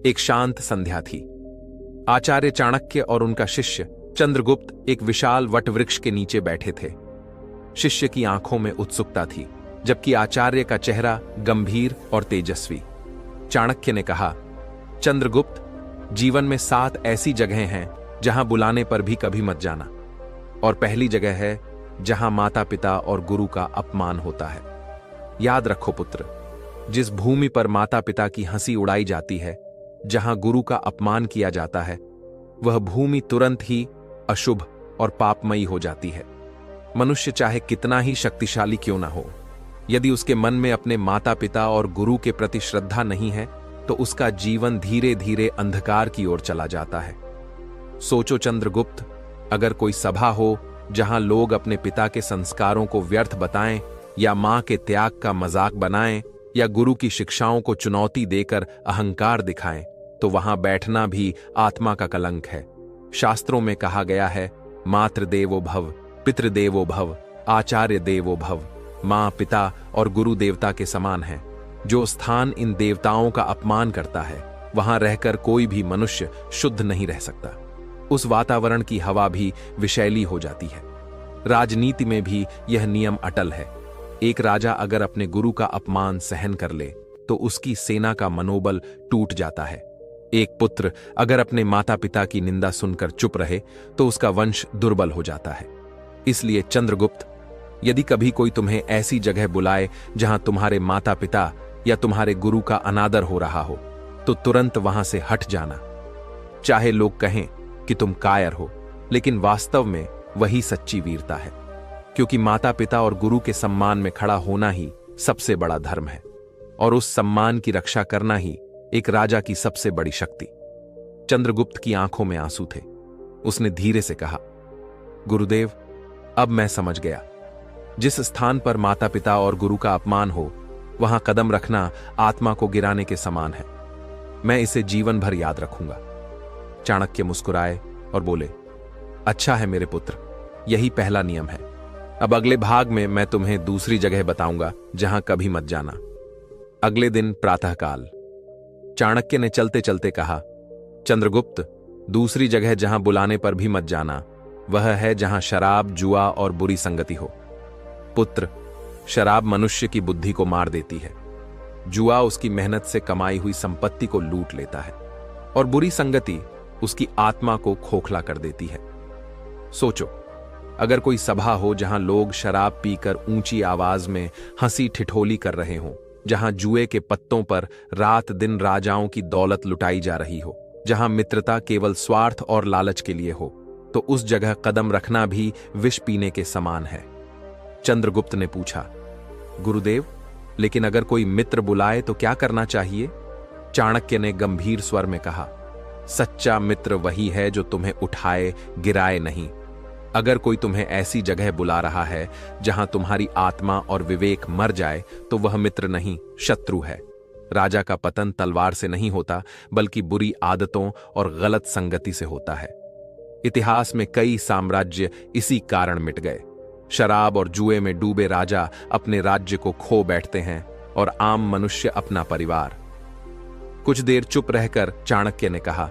एक शांत संध्या थी। आचार्य चाणक्य और उनका शिष्य चंद्रगुप्त एक विशाल वटवृक्ष के नीचे बैठे थे। शिष्य की आंखों में उत्सुकता थी, जबकि आचार्य का चेहरा गंभीर और तेजस्वी। चाणक्य ने कहा, चंद्रगुप्त, जीवन में 7 ऐसी जगहें हैं जहां बुलाने पर भी कभी मत जाना। और पहली जगह है जहां माता पिता और गुरु का अपमान होता है। याद रखो पुत्र, जिस भूमि पर माता पिता की हंसी उड़ाई जाती है, जहां गुरु का अपमान किया जाता है, वह भूमि तुरंत ही अशुभ और पापमयी हो जाती है। मनुष्य चाहे कितना ही शक्तिशाली क्यों ना हो, यदि उसके मन में अपने माता पिता और गुरु के प्रति श्रद्धा नहीं है, तो उसका जीवन धीरे धीरे अंधकार की ओर चला जाता है। सोचो चंद्रगुप्त, अगर कोई सभा हो जहां लोग अपने पिता के संस्कारों को व्यर्थ बताएं, या मां के त्याग का मजाक बनाएं, या गुरु की शिक्षाओं को चुनौती देकर अहंकार दिखाएं, तो वहां बैठना भी आत्मा का कलंक है। शास्त्रों में कहा गया है, मातृदेवो भव, पितृदेवो भव, आचार्य देवो भव। मां, पिता और गुरु देवता के समान है। जो स्थान इन देवताओं का अपमान करता है, वहां रहकर कोई भी मनुष्य शुद्ध नहीं रह सकता। उस वातावरण की हवा भी विषैली हो जाती है। राजनीति में भी यह नियम अटल है। एक राजा अगर अपने गुरु का अपमान सहन कर ले, तो उसकी सेना का मनोबल टूट जाता है। एक पुत्र अगर अपने माता पिता की निंदा सुनकर चुप रहे, तो उसका वंश दुर्बल हो जाता है। इसलिए चंद्रगुप्त, यदि कभी कोई तुम्हें ऐसी जगह बुलाए जहां तुम्हारे माता पिता या तुम्हारे गुरु का अनादर हो रहा हो, तो तुरंत वहां से हट जाना। चाहे लोग कहें कि तुम कायर हो, लेकिन वास्तव में वही सच्ची वीरता है, क्योंकि माता पिता और गुरु के सम्मान में खड़ा होना ही सबसे बड़ा धर्म है, और उस सम्मान की रक्षा करना ही एक राजा की सबसे बड़ी शक्ति। चंद्रगुप्त की आंखों में आंसू थे। उसने धीरे से कहा, गुरुदेव, अब मैं समझ गया। जिस स्थान पर माता पिता और गुरु का अपमान हो, वहां कदम रखना आत्मा को गिराने के समान है। मैं इसे जीवन भर याद रखूंगा। चाणक्य मुस्कुराए और बोले, अच्छा है मेरे पुत्र, यही पहला नियम है। अब अगले भाग में मैं तुम्हें दूसरी जगह बताऊंगा जहां कभी मत जाना। अगले दिन प्रातःकाल चाणक्य ने चलते चलते कहा, चंद्रगुप्त, दूसरी जगह जहां बुलाने पर भी मत जाना, वह है जहां शराब, जुआ और बुरी संगति हो। पुत्र, शराब मनुष्य की बुद्धि को मार देती है, जुआ उसकी मेहनत से कमाई हुई संपत्ति को लूट लेता है, और बुरी संगति उसकी आत्मा को खोखला कर देती है। सोचो, अगर कोई सभा हो जहां लोग शराब पीकर ऊंची आवाज में हंसी ठिठोली कर रहे हों, जहां जुए के पत्तों पर रात दिन राजाओं की दौलत लुटाई जा रही हो, जहां मित्रता केवल स्वार्थ और लालच के लिए हो, तो उस जगह कदम रखना भी विष पीने के समान है। चंद्रगुप्त ने पूछा, गुरुदेव, लेकिन अगर कोई मित्र बुलाए तो क्या करना चाहिए? चाणक्य ने गंभीर स्वर में कहा, सच्चा मित्र वही है जो तुम्हें उठाए, गिराए नहीं। अगर कोई तुम्हें ऐसी जगह बुला रहा है जहां तुम्हारी आत्मा और विवेक मर जाए, तो वह मित्र नहीं, शत्रु है। राजा का पतन तलवार से नहीं होता, बल्कि बुरी आदतों और गलत संगति से होता है। इतिहास में कई साम्राज्य इसी कारण मिट गए। शराब और जुए में डूबे राजा अपने राज्य को खो बैठते हैं, और आम मनुष्य अपना परिवार। कुछ देर चुप रहकर चाणक्य ने कहा,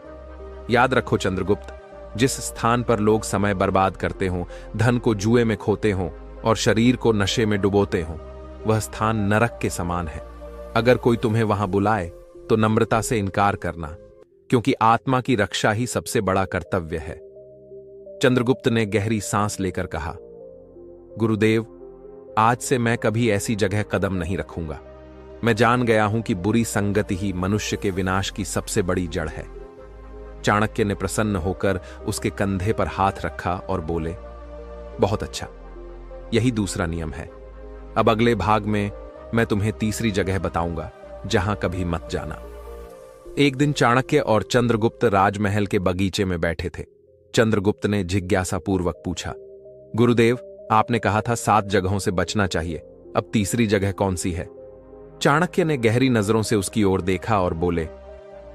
याद रखो चंद्रगुप्त, जिस स्थान पर लोग समय बर्बाद करते हों, धन को जुए में खोते हों और शरीर को नशे में डुबोते हों, वह स्थान नरक के समान है। अगर कोई तुम्हें वहां बुलाए तो नम्रता से इनकार करना, क्योंकि आत्मा की रक्षा ही सबसे बड़ा कर्तव्य है। चंद्रगुप्त ने गहरी सांस लेकर कहा, गुरुदेव, आज से मैं कभी ऐसी जगह कदम नहीं रखूंगा। मैं जान गया हूं कि बुरी संगति ही मनुष्य के विनाश की सबसे बड़ी जड़ है। चाणक्य ने प्रसन्न होकर उसके कंधे पर हाथ रखा और बोले, बहुत अच्छा, यही दूसरा नियम है। अब अगले भाग में मैं तुम्हें तीसरी जगह बताऊंगा जहां कभी मत जाना। एक दिन चाणक्य और चंद्रगुप्त राजमहल के बगीचे में बैठे थे। चंद्रगुप्त ने जिज्ञासापूर्वक पूछा, गुरुदेव, आपने कहा था 7 जगहों से बचना चाहिए, अब तीसरी जगह कौन सी है? चाणक्य ने गहरी नजरों से उसकी ओर देखा और बोले,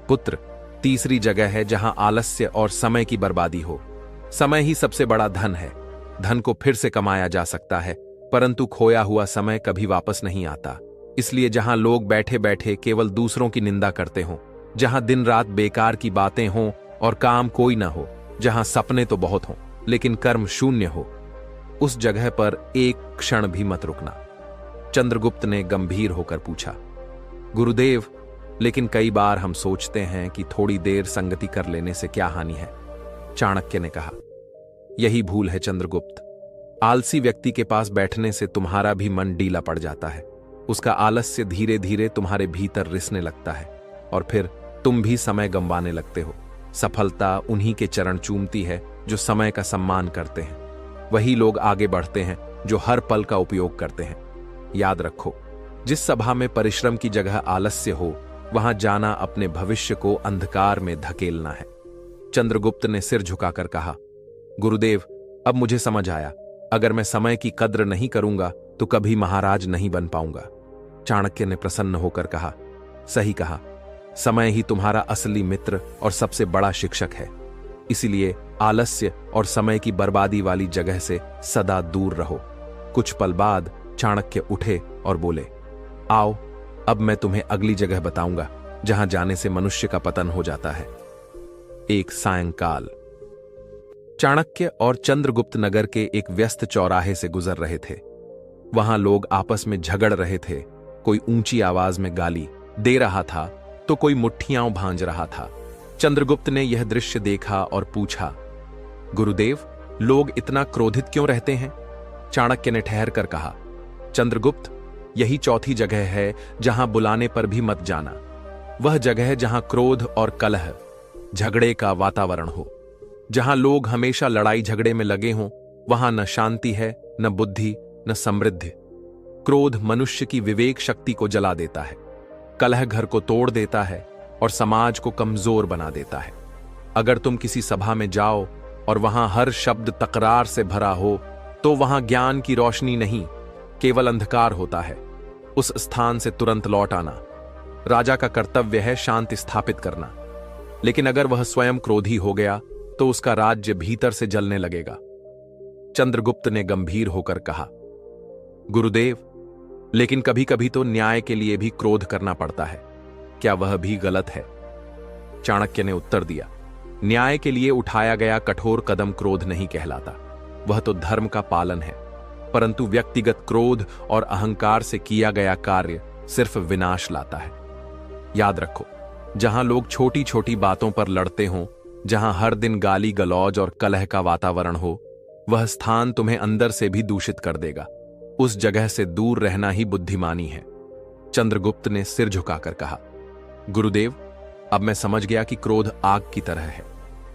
पुत्र, तीसरी जगह है जहां आलस्य और समय की बर्बादी हो। समय ही सबसे बड़ा धन है। धन को फिर से कमाया जा सकता है, परंतु खोया हुआ समय कभी वापस नहीं आता। इसलिए जहां लोग बैठे बैठे केवल दूसरों की निंदा करते हों, जहां दिन रात बेकार की बातें हों और काम कोई ना हो, जहां सपने तो बहुत हों लेकिन कर्म शून्य हो, उस जगह पर एक क्षण भी मत रुकना। चंद्रगुप्त ने गंभीर होकर पूछा, गुरुदेव, लेकिन कई बार हम सोचते हैं कि थोड़ी देर संगति कर लेने से क्या हानि है। चाणक्य ने कहा, यही भूल है चंद्रगुप्त। आलसी व्यक्ति के पास बैठने से तुम्हारा भी मन डीला पड़ जाता है। उसका आलस्य धीरे धीरे तुम्हारे भीतर रिसने लगता है और फिर तुम भी समय गंवाने लगते हो। सफलता उन्हीं के चरण चूमती है जो समय का सम्मान करते हैं। वही लोग आगे बढ़ते हैं जो हर पल का उपयोग करते हैं। याद रखो, जिस सभा में परिश्रम की जगह आलस्य हो, वहां जाना अपने भविष्य को अंधकार में धकेलना है। चंद्रगुप्त ने सिर झुकाकर कहा, गुरुदेव, अब मुझे समझ आया। अगर मैं समय की कद्र नहीं करूंगा तो कभी महाराज नहीं बन पाऊंगा। चाणक्य ने प्रसन्न होकर कहा, सही कहा। समय ही तुम्हारा असली मित्र और सबसे बड़ा शिक्षक है। इसीलिए आलस्य और समय की बर्बादी वाली जगह से सदा दूर रहो। कुछ पल बाद चाणक्य उठे और बोले, आओ, अब मैं तुम्हें अगली जगह बताऊंगा जहां जाने से मनुष्य का पतन हो जाता है। एक सायंकाल चाणक्य और चंद्रगुप्त नगर के एक व्यस्त चौराहे से गुजर रहे थे। वहां लोग आपस में झगड़ रहे थे। कोई ऊंची आवाज में गाली दे रहा था तो कोई मुट्ठियां भांज रहा था। चंद्रगुप्त ने यह दृश्य देखा और पूछा, गुरुदेव, लोग इतना क्रोधित क्यों रहते हैं? चाणक्य ने ठहर कर कहा, चंद्रगुप्त, यही चौथी जगह है जहां बुलाने पर भी मत जाना। वह जगह जहां क्रोध और कलह, झगड़े का वातावरण हो, जहां लोग हमेशा लड़ाई झगड़े में लगे हों, वहां न शांति है, न बुद्धि, न समृद्धि। क्रोध मनुष्य की विवेक शक्ति को जला देता है, कलह घर को तोड़ देता है और समाज को कमजोर बना देता है। अगर तुम किसी सभा में जाओ और वहां हर शब्द तकरार से भरा हो, तो वहां ज्ञान की रोशनी नहीं, केवल अंधकार होता है। उस स्थान से तुरंत लौट आना। राजा का कर्तव्य है शांति स्थापित करना, लेकिन अगर वह स्वयं क्रोधी हो गया तो उसका राज्य भीतर से जलने लगेगा। चंद्रगुप्त ने गंभीर होकर कहा, गुरुदेव, लेकिन कभी कभी तो न्याय के लिए भी क्रोध करना पड़ता है। क्या वह भी गलत है? चाणक्य ने उत्तर दिया, न्याय के लिए उठाया गया कठोर कदम क्रोध नहीं कहलाता, वह तो धर्म का पालन है। परंतु व्यक्तिगत क्रोध और अहंकार से किया गया कार्य सिर्फ विनाश लाता है। याद रखो, जहां लोग छोटी छोटी बातों पर लड़ते हों, जहां हर दिन गाली गलौज और कलह का वातावरण हो, वह स्थान तुम्हें अंदर से भी दूषित कर देगा। उस जगह से दूर रहना ही बुद्धिमानी है। चंद्रगुप्त ने सिर झुकाकर कहा, गुरुदेव, अब मैं समझ गया कि क्रोध आग की तरह है।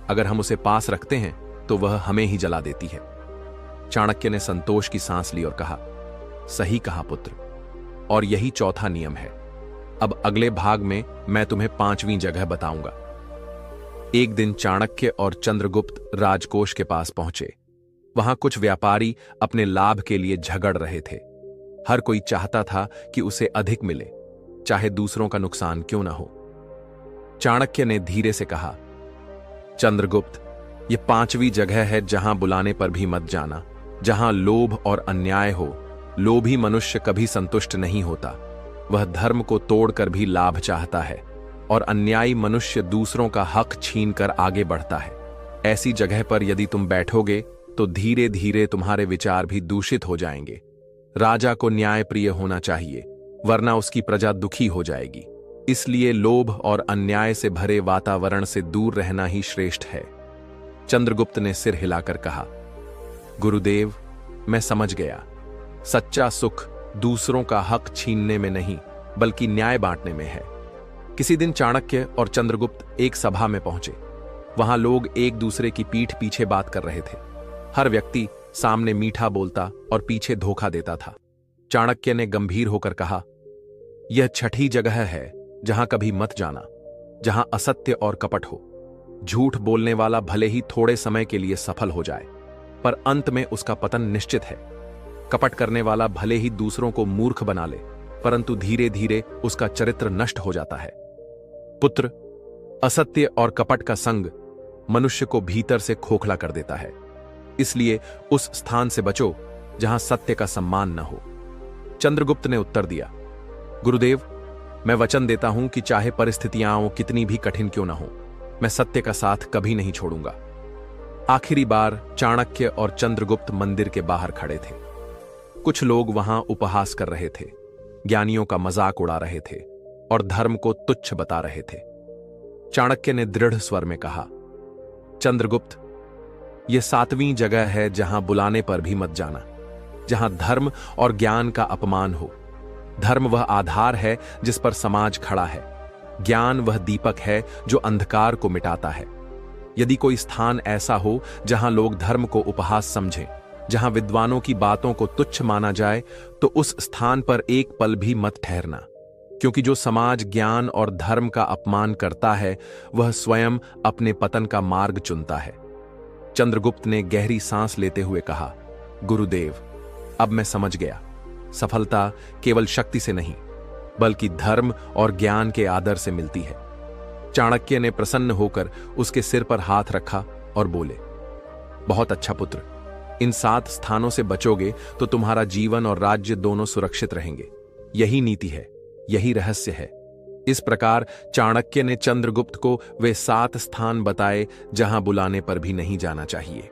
अगर हम उसे पास रखते हैं तो वह हमें ही जला देती है। चाणक्य ने संतोष की सांस ली और कहा, सही कहा पुत्र, और यही चौथा नियम है। अब अगले भाग में मैं तुम्हें 5वीं जगह बताऊंगा। एक दिन चाणक्य और चंद्रगुप्त राजकोष के पास पहुंचे। वहां कुछ व्यापारी अपने लाभ के लिए झगड़ रहे थे। हर कोई चाहता था कि उसे अधिक मिले, चाहे दूसरों का नुकसान क्यों ना हो। चाणक्य ने धीरे से कहा, चंद्रगुप्त, यह 5वीं जगह है जहां बुलाने पर भी मत जाना, जहां लोभ और अन्याय हो। लोभी मनुष्य कभी संतुष्ट नहीं होता, वह धर्म को तोड़कर भी लाभ चाहता है, और अन्यायी मनुष्य दूसरों का हक छीनकर आगे बढ़ता है। ऐसी जगह पर यदि तुम बैठोगे तो धीरे धीरे तुम्हारे विचार भी दूषित हो जाएंगे। राजा को न्याय प्रिय होना चाहिए, वरना उसकी प्रजा दुखी हो जाएगी। इसलिए लोभ और अन्याय से भरे वातावरण से दूर रहना ही श्रेष्ठ है। चंद्रगुप्त ने सिर हिलाकर कहा, गुरुदेव, मैं समझ गया। सच्चा सुख दूसरों का हक छीनने में नहीं, बल्कि न्याय बांटने में है। किसी दिन चाणक्य और चंद्रगुप्त एक सभा में पहुंचे। वहां लोग एक दूसरे की पीठ पीछे बात कर रहे थे। हर व्यक्ति सामने मीठा बोलता और पीछे धोखा देता था। चाणक्य ने गंभीर होकर कहा, यह 6ठी जगह है जहां कभी मत जाना, जहां असत्य और कपट हो। झूठ बोलने वाला भले ही थोड़े समय के लिए सफल हो जाए, पर अंत में उसका पतन निश्चित है। कपट करने वाला भले ही दूसरों को मूर्ख बना ले, परंतु धीरे धीरे उसका चरित्र नष्ट हो जाता है। पुत्र, असत्य और कपट का संग मनुष्य को भीतर से खोखला कर देता है। इसलिए उस स्थान से बचो जहां सत्य का सम्मान न हो। चंद्रगुप्त ने उत्तर दिया, गुरुदेव, मैं वचन देता हूं कि चाहे परिस्थितियां कितनी भी कठिन क्यों न हो, मैं सत्य का साथ कभी नहीं छोड़ूंगा। आखिरी बार चाणक्य और चंद्रगुप्त मंदिर के बाहर खड़े थे। कुछ लोग वहां उपहास कर रहे थे, ज्ञानियों का मजाक उड़ा रहे थे और धर्म को तुच्छ बता रहे थे। चाणक्य ने दृढ़ स्वर में कहा, चंद्रगुप्त, यह 7वीं जगह है जहां बुलाने पर भी मत जाना, जहां धर्म और ज्ञान का अपमान हो। धर्म वह आधार है जिस पर समाज खड़ा है, ज्ञान वह दीपक है जो अंधकार को मिटाता है। यदि कोई स्थान ऐसा हो जहां लोग धर्म को उपहास समझें, जहां विद्वानों की बातों को तुच्छ माना जाए, तो उस स्थान पर एक पल भी मत ठहरना, क्योंकि जो समाज ज्ञान और धर्म का अपमान करता है वह स्वयं अपने पतन का मार्ग चुनता है। चंद्रगुप्त ने गहरी सांस लेते हुए कहा, गुरुदेव, अब मैं समझ गया, सफलता केवल शक्ति से नहीं बल्कि धर्म और ज्ञान के आदर से मिलती है। चाणक्य ने प्रसन्न होकर उसके सिर पर हाथ रखा और बोले, बहुत अच्छा पुत्र, इन 7 स्थानों से बचोगे तो तुम्हारा जीवन और राज्य दोनों सुरक्षित रहेंगे। यही नीति है, यही रहस्य है। इस प्रकार चाणक्य ने चंद्रगुप्त को वे 7 स्थान बताए जहां बुलाने पर भी नहीं जाना चाहिए।